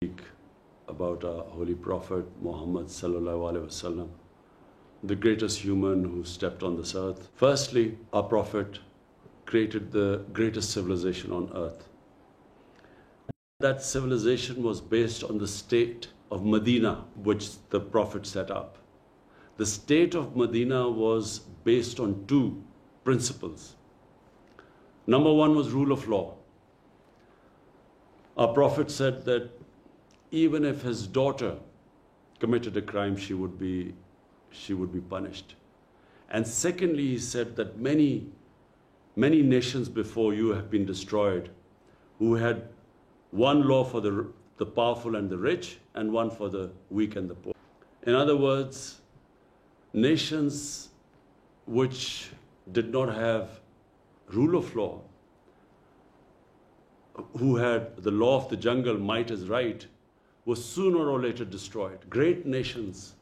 speak about our Holy Prophet Muhammad sallallahu alaihi wasallam, the greatest human who stepped on this earth. Firstly, our Prophet created the greatest civilization on earth. That civilization was based on the state of Medina, which the Prophet set up. The state of Medina was based on two principles. Number one was rule of law. Our Prophet said that even if his daughter committed a crime, she would be punished. And secondly, he said that many nations before you have been destroyed, who had one law for the powerful and the rich, and one for the weak and the poor. In other words, nations which did not have rule of law, who had the law of the jungle, might is right, were sooner or later destroyed. Great nations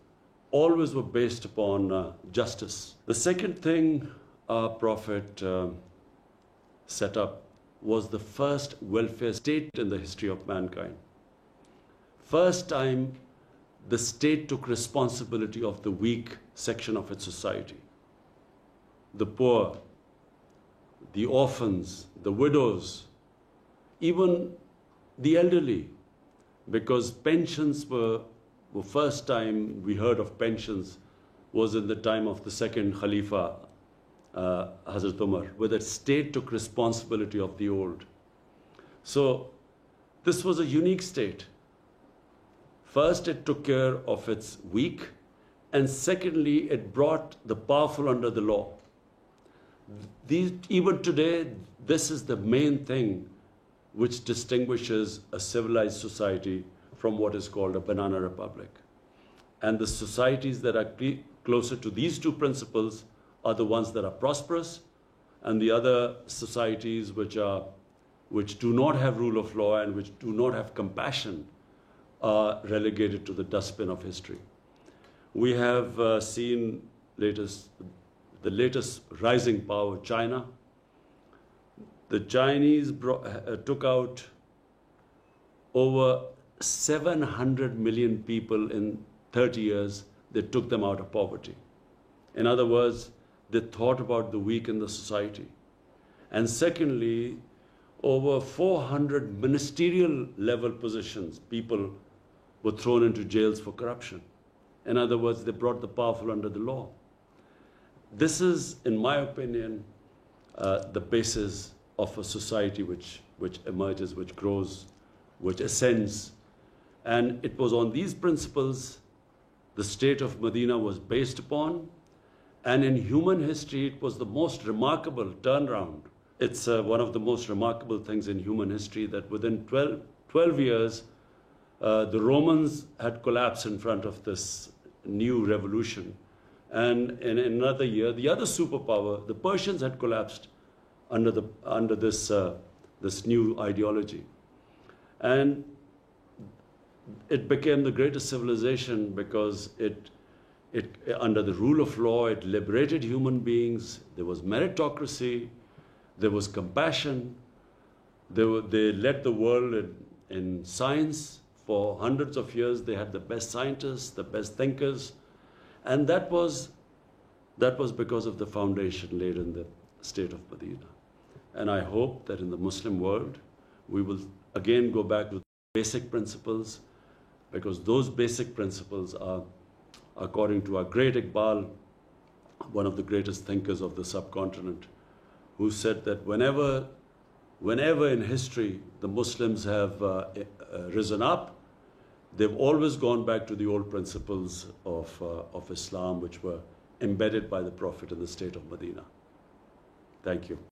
always were based upon justice. The second thing our Prophet set up was the first welfare state in the history of mankind. First time the state took responsibility of the weak section of its society. The poor, the orphans, the widows, even the elderly, because pensions were first time we heard of pensions was in the time of the second Khalifa, Hazrat Umar, where the state took responsibility of the old. So this was a unique state. First, it took care of its weak, and secondly, it brought the powerful under the law. Even today, this is the main thing which distinguishes a civilized society from what is called a banana republic. And the societies that are closer to these two principles are the ones that are prosperous, and the other societies which do not have rule of law and which do not have compassion are relegated to the dustbin of history. We have seen the latest rising power, China. The Chinese took out over 700 million people in 30 years. They took them out of poverty. In other words, they thought about the weak in the society. And secondly, over 400 ministerial level positions, people were thrown into jails for corruption. In other words, they brought the powerful under the law. This is, in my opinion, the basis of a society which emerges, which grows, which ascends. And it was on these principles the state of Medina was based upon. And in human history, it was the most remarkable turnaround. It's one of the most remarkable things in human history that within 12 years, the Romans had collapsed in front of this new revolution. And in another year, the other superpower, the Persians, had collapsed under this new ideology. And it became the greatest civilization because it under the rule of law, it liberated human beings. There was meritocracy, there was compassion. They led the world in science. For hundreds of years, they had the best scientists, the best thinkers. And that was because of the foundation laid in the state of Medina. And I hope that in the Muslim world, we will again go back to basic principles, because those basic principles are, according to our great Iqbal, one of the greatest thinkers of the subcontinent, who said that whenever in history the Muslims have risen up, they've always gone back to the old principles of Islam, which were embedded by the Prophet in the state of Medina. Thank you.